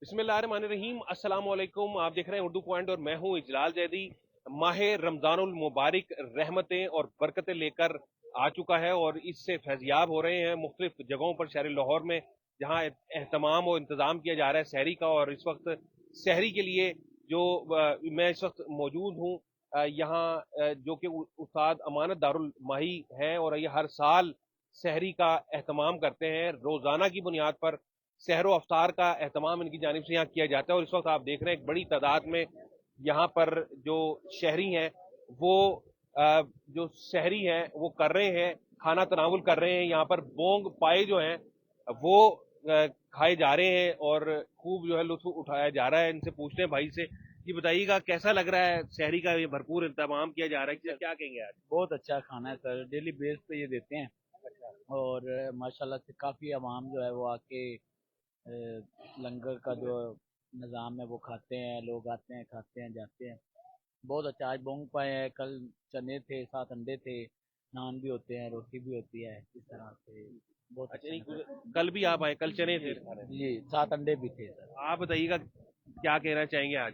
बिस्मिल्लाहिर्रहमानिर्रहीम। अस्सलाम वालेकुम। आप देख रहे हैं उर्दू पॉइंट और मैं हूं इजलाल जैदी। माह रमजानुल मुबारक रहमतें और बरकतें लेकर आ चुका है और इससे फैज़याब हो रहे हैं मुख्तलिफ जगहों पर शहर लाहौर में, जहां एहतमाम और इंतज़ाम किया जा रहा है सहरी का। और इस वक्त सहरी के लिए जो मैं इस वक्त मौजूद हूँ यहाँ, जो कि उस्ताद अमानत दारुल माही है, और ये हर साल सहरी का एहतमाम करते हैं। रोज़ाना की बुनियाद पर सहरो अफ्तार का एहतमाम इनकी जानिब से यहाँ किया जाता है। और इस वक्त आप देख रहे हैं एक बड़ी तादाद में यहाँ पर जो शहरी हैं वो जो शहरी हैं वो कर रहे हैं, खाना तनावुल कर रहे हैं। यहाँ पर बोंग पाए जो हैं वो खाए जा रहे हैं और खूब जो है लुत्फ उठाया जा रहा है। इनसे पूछते हैं भाई से, ये बताइएगा कैसा लग रहा है शहरी का ये भरपूर इंतजाम किया जा रहा है, क्या कहेंगे आज? बहुत अच्छा खाना है सर, डेली बेस पे ये देते हैं। और माशाल्लाह से काफ़ी आवाम जो है वो आके लंगर का जो निज़ाम है वो खाते हैं, लोग आते हैं खाते हैं जाते हैं। बहुत अच्छा, आज बोंग पाए हैं, कल चने थे, साथ अंडे थे, नान भी होते हैं, रोटी भी होती है, इस तरह से बहुत अच्छा, अच्छा लगा। नहीं, कल भी आप आए, कल चने थे। जी, साथ अंडे भी थे सर। आप बताइएगा क्या कहना चाहेंगे आज?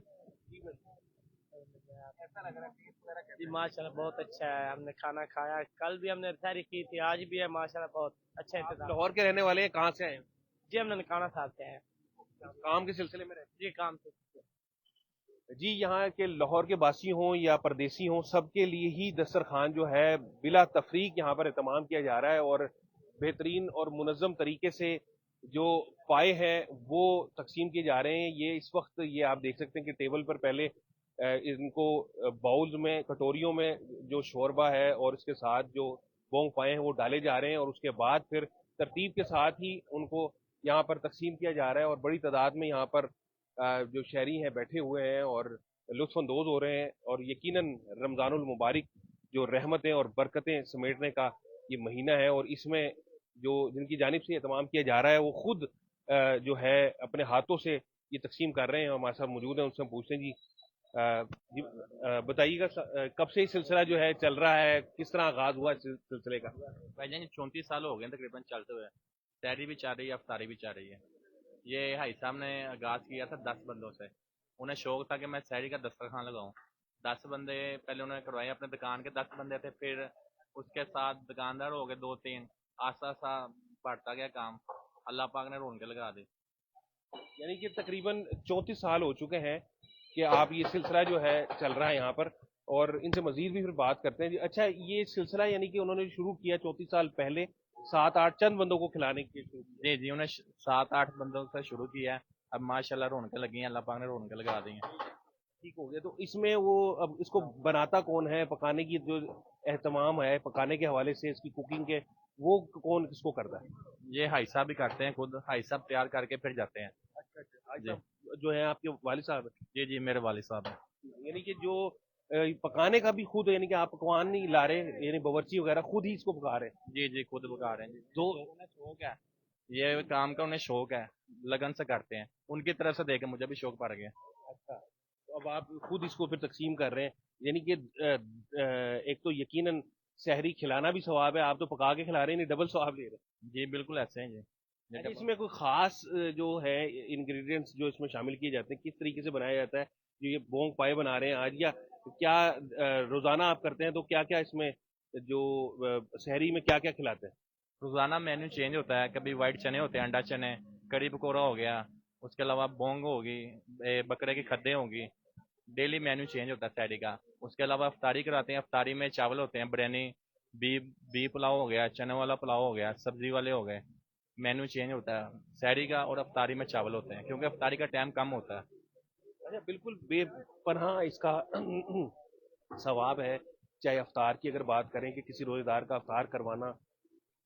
जी माशाल्लाह बहुत अच्छा है। हमने खाना खाया, कल भी हमने सैरी की थी, आज भी है। माशाल्लाह बहुत अच्छा इंतजाम। लाहौर के रहने वाले हैं, कहाँ से आए हैं? जी हमने खाना खाते हैं। काम के सिलसिले में रहते जी काम से। हैं जी। यहाँ के लाहौर के वासी हों या परदेसी हों, सबके लिए ही दस्तरखान जो है बिला तफरीक यहाँ पर इत्माम किया जा रहा है। और बेहतरीन और मुनज़्ज़म तरीके से जो पाए हैं वो तकसीम किए जा रहे हैं। ये इस वक्त ये आप देख सकते हैं कि टेबल पर पहले इनको बाउल्स में, कटोरियों में जो शोरबा है और इसके साथ जो बोंग पाए हैं वो डाले जा रहे हैं, और उसके बाद फिर तरतीब के साथ ही उनको यहाँ पर तकसीम किया जा रहा है। और बड़ी तादाद में यहाँ पर जो शहरी हैं बैठे हुए हैं और लुत्फ़अंदोज़ हो रहे हैं। और यकीनन रमज़ानुल मुबारक जो रहमतें और बरकतें समेटने का ये महीना है, और इसमें जो जिनकी जानिब से एहतमाम किया जा रहा है वो खुद जो है अपने हाथों से ये तकसीम कर रहे हैं। हमारे साथ मौजूद हैं, उनसे हम पूछते हैं जी, बताइएगा कब से ये सिलसिला जो है चल रहा है, किस तरह आगाज हुआ इस सिलसिले का? भाईजान 34 साल हो गए हैं तकरीबन चलते हुए। तहरी भी चल रही है, अफ्तारी भी चल रही है। ये भाई साहब ने आगाज किया था 10 बंदों से। उन्हें शौक था कि मैं सहरी का दस्तरखान लगाऊं। 10 बंदे पहले उन्होंने करवाए, अपने दुकान के 10 बंदे थे, फिर उसके साथ दुकानदार हो गए 2-3। आस्ता आस्ता बढ़ता गया काम, अल्लाह पाक ने रौनकें लगा दी। यानी कि तकरीबन 34 साल हो चुके हैं कि आप ये सिलसिला जो है चल रहा है यहाँ पर। और इनसे मजीद भी फिर बात करते हैं जी। अच्छा, ये सिलसिला यानी कि उन्होंने शुरू किया 34 साल पहले, 7-8 चंद बंदों को खिलाने के शुरू किया? जी जी, उन्हें 7-8 बंदों से शुरू किया है। अब माशाल्लाह रौनकें लगी हैं, अल्लाह पाक ने रौनकें लगा दी हैं। ठीक हो गया। तो इसमें वो अब इसको बनाता कौन है, पकाने की जो एहतमाम है पकाने के हवाले से, इसकी कुकिंग के, वो कौन किसको करता है? ये हाई साहब भी करते हैं, खुद हाई साहब तैयार करके फिर जाते हैं। अच्छा, आज जी साहब जो है आपके वालिद साहब जी जी, मेरे वालिद साहब हैं। हैं, यानी कि जो पकाने का भी खुद, यानी कि आप पकवान नहीं ला रहे, यानी बावर्ची वगैरह खुद ही इसको पका रहे हैं? जी जी, खुद पका रहे हैं जी। तो उन्हें शौक है, ये काम का उन्हें शौक है, लगन से करते हैं। उनकी तरफ से देख के मुझे भी शौक पड़ गया। अच्छा, तो अब आप खुद इसको फिर तकसीम कर रहे हैं, यानी कि एक तो यकीनन सहरी खिलाना भी सवाब है, आप तो पका के खिला रहे हैं, नहीं डबल सवाब ले रहे हैं। जी बिल्कुल ऐसे हैं जी। अच्छा, इसमें कोई खास जो है इंग्रेडिएंट्स जो इसमें शामिल किए जाते हैं, किस तरीके से बनाया जाता है जो ये बोंग पाए बना रहे हैं आज, या क्या रोजाना आप करते हैं, तो क्या क्या इसमें जो शहरी में क्या क्या खिलाते हैं? रोजाना मेन्यू चेंज होता है, कभी वाइट चने होते हैं, अंडा चने, करी पकौड़ा हो गया, उसके अलावा बोंग होगी, बकरे की खद्दे होंगी। डेली मेन्यू चेंज होता है सैडी का। उसके अलावा अफ्तारी कराते हैं, अफ्तारी में चावल होते हैं, बिरयानी, बी पुलाव हो गया, चने वाला पुलाव हो गया, सब्जी वाले हो गए। मेन्यू चेंज होता है सैडी का, और अफ्तारी में चावल होते हैं क्योंकि अफ्तारी का टाइम कम होता है। अच्छा, बिल्कुल बेपनाह इसका सवाब है। चाहे अफ्तार की अगर बात करें कि किसी रोजेदार का अफ्तार करवाना,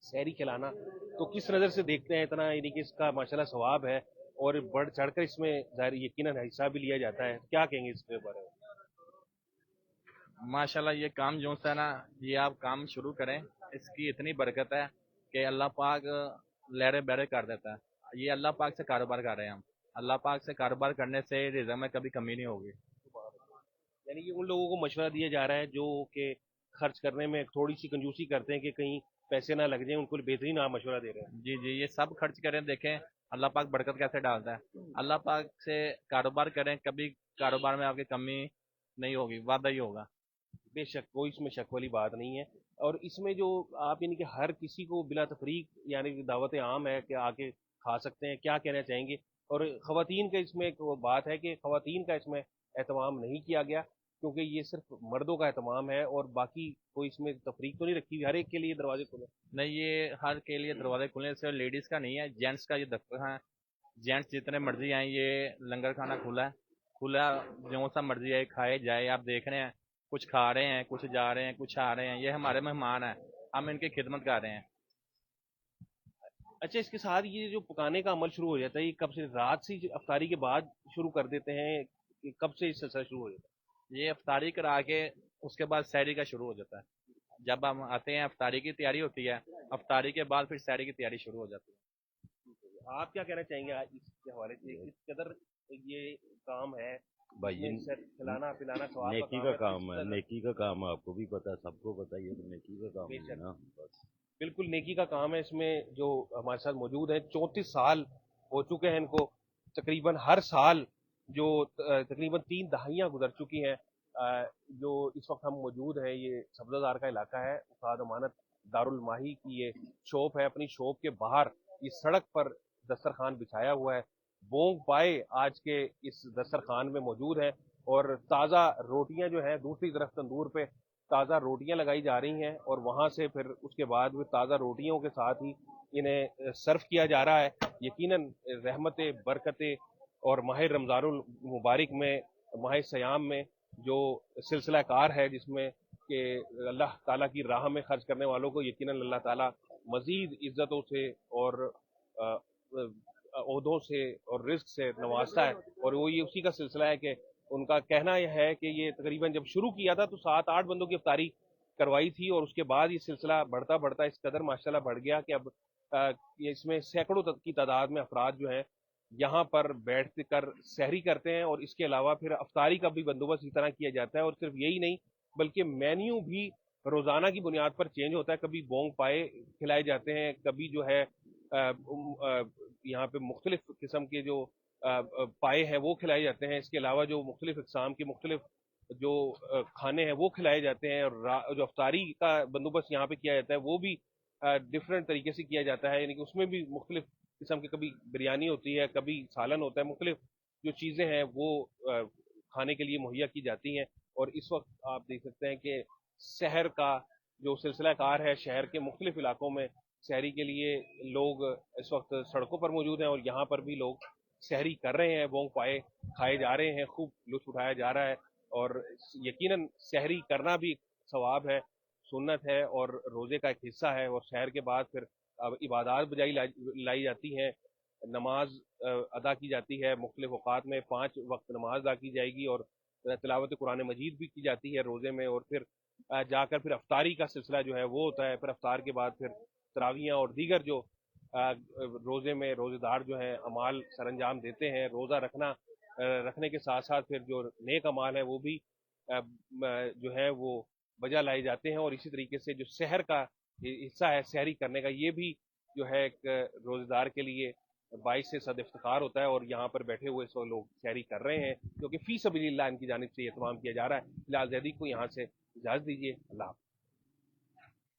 सहरी खिलाना, तो किस नज़र से देखते हैं इतना, यानी कि इसका माशाल्लाह सवाब है और बढ़ चढ़कर इसमें ज़ाहिर यकीनन हिस्सा भी लिया जाता है, क्या कहेंगे इसके बारे में? माशाल्लाह ये काम जो सा है ना, ये आप काम शुरू करें, इसकी इतनी बरकत है कि अल्लाह पाक लहरे बहरे कर देता है। ये अल्लाह पाक से कारोबार कर रहे हैं हम। अल्लाह पाक से कारोबार करने से रिज़्क में कभी कमी नहीं होगी। यानी कि उन लोगों को मशवरा दिया जा रहा है जो कि खर्च करने में थोड़ी सी कंजूसी करते हैं कि कहीं पैसे ना लग जाए, उनको बेहतरीन आप मशवरा दे रहे हैं। जी जी, ये सब खर्च करें, देखें अल्लाह पाक बरकत कैसे डालता है। अल्लाह पाक से कारोबार करें, कभी कारोबार में आपकी कमी नहीं होगी, वादा ही होगा। बेशक, कोई इसमें शक वाली बात नहीं है। और इसमें जो आप यानी कि हर किसी को बिला तफरीक यानी कि दावत आम है कि आके खा सकते हैं, क्या कहना चाहेंगे? और ख़वातीन का इसमें एक वो बात है कि ख़वातीन का इसमें एहतमाम नहीं किया गया, क्योंकि ये सिर्फ मर्दों का एहतमाम है और बाकी कोई इसमें तफरीक तो नहीं रखी हुई, हर एक के लिए दरवाजे खुले। नहीं, ये हर के लिए दरवाजे खुले, सिर्फ लेडीज़ का नहीं है, जेंट्स का ये दफ्तर है। जेंट्स जितने मर्जी आए, ये लंगर खाना खुला है, खुला, जो सा मर्जी आए खाए जाए। आप देख रहे हैं, कुछ खा रहे हैं, कुछ जा रहे हैं, कुछ आ रहे हैं, ये हमारे मेहमान हैं, हम इनकी खिदमत कर रहे हैं। अच्छा, इसके साथ ये जो पकाने का अमल शुरू हो जाता है, ये कब से? रात से अफ्तारी के बाद शुरू कर देते हैं कि कब से इस सिलसिला शुरू हो जाता ये अफ्तारी करा के उसके बाद सहरी का शुरू हो जाता है। जब हम आते हैं अफ्तारी की तैयारी होती है, अफ्तारी के बाद फिर सहरी की तैयारी शुरू हो जाती है। है? आप क्या कहना चाहेंगे आज इसके हवाले से? किस कदर ये काम है, भाई ये इसमें खिलाना पिलाना सवाब नेकी का का काम काम है, है, किस नेकी का काम है, आपको भी पता है, सबको पता है, ये तो नेकी का काम है बेशक। ना बस। बिल्कुल नेकी का काम है। इसमें जो हमारे साथ मौजूद हैं, 34 साल हो चुके हैं इनको, तकरीबन हर साल जो तकरीबन 3 दहाइयाँ गुजर चुकी हैं। जो इस वक्त हम मौजूद हैं, ये सब्जादार का इलाका है, उस्ताद अमानत दारुल माही की ये शॉप है। अपनी शॉप के बाहर इस सड़क पर दस्तरखान बिछाया हुआ है। बोंग पाए आज के इस दस्तरखान में मौजूद है और ताज़ा रोटियां जो है दूसरी तरफ तंदूर पे ताज़ा रोटियां लगाई जा रही हैं और वहां से फिर उसके बाद वो ताज़ा रोटियों के साथ ही इन्हें सर्व किया जा रहा है। यकीनन रहमतें, बरकतें और माह रमज़ानुल मुबारक में, माह सयाम में जो सिलसिला कार है जिसमें कि अल्लाह ताला की राह में खर्च करने वालों को यकीनन अल्लाह ताला मजीद इज्जतों से और ओहदों से और रिस्क से नवाजता है। और वो ये उसी का सिलसिला है कि उनका कहना यह है कि ये तकरीबन जब शुरू किया था तो 7-8 बंदों की इफ्तारी करवाई थी और उसके बाद ये सिलसिला बढ़ता बढ़ता इस कदर माशाल्लाह बढ़ गया कि अब ये इसमें सैकड़ों की तादाद में अफराद जो हैं यहाँ पर बैठ कर सहरी करते हैं। और इसके अलावा फिर अफ्तारी का भी बंदोबस्त इस तरह किया जाता है। और सिर्फ यही नहीं बल्कि मेन्यू भी रोजाना की बुनियाद पर चेंज होता है। कभी बोंग पाए खिलाए जाते हैं, कभी जो है यहाँ पे मुख्तलिफ किस्म के जो पाए हैं वो खिलाए जाते हैं। इसके अलावा जो मुख्तलिफ इकसाम के मुख्तलिफ जो खाने हैं वो खिलाए जाते हैं। और जो अफ्तारी का बंदोबस्त यहाँ पे किया जाता है वो भी डिफरेंट तरीके से किया जाता है, यानी कि उसमें भी मुख्तलिफ किस्म की कभी बिरयानी होती है, कभी सालन होता है, मुख्तलिफ जो चीज़ें हैं वो खाने के लिए मुहैया की जाती हैं। और इस वक्त आप देख सकते हैं कि शहर का जो सिलसिला कार है, शहर के मुख्तलिफ इलाकों में शहरी के लिए लोग इस वक्त सड़कों पर मौजूद हैं और यहाँ पर भी लोग सहरी कर रहे हैं, बोंग पाए खाए जा रहे हैं, खूब लुत्फ उठाया जा रहा है। और यकीनन सहरी करना भी सवाब है, सुन्नत है और रोज़े का एक हिस्सा है। और शहर के बाद फिर अब इबादत बजाई लाई जाती हैं, नमाज अदा की जाती है, मुख्तलिफ औकात में 5 वक्त नमाज अदा की जाएगी और तिलावत कुरान मजीद भी की जाती है रोज़े में। और फिर जाकर फिर अफ्तारी का सिलसिला जो है वो होता है। फिर अफ्तार के बाद फिर तरावियाँ और दीगर जो रोज़े में रोज़ेदार जो है अमाल सरंजाम देते हैं, रोज़ा रखने के साथ साथ फिर जो नेक अमाल है वो भी जो है वो बजा लाए जाते हैं। और इसी तरीके से जो शहर का हिस्सा है सहरी करने का, ये भी जो है एक रोज़ेदार के लिए बाइस से सद इफ्तिखार होता है। और यहाँ पर बैठे हुए सौ लोग सहरी कर रहे हैं, क्योंकि फी सबीलिल्लाह इनकी जानिब से एहतमाम किया जा रहा है। फिलहाल जैदी को यहाँ से इजाज़त दीजिए, अल्लाह।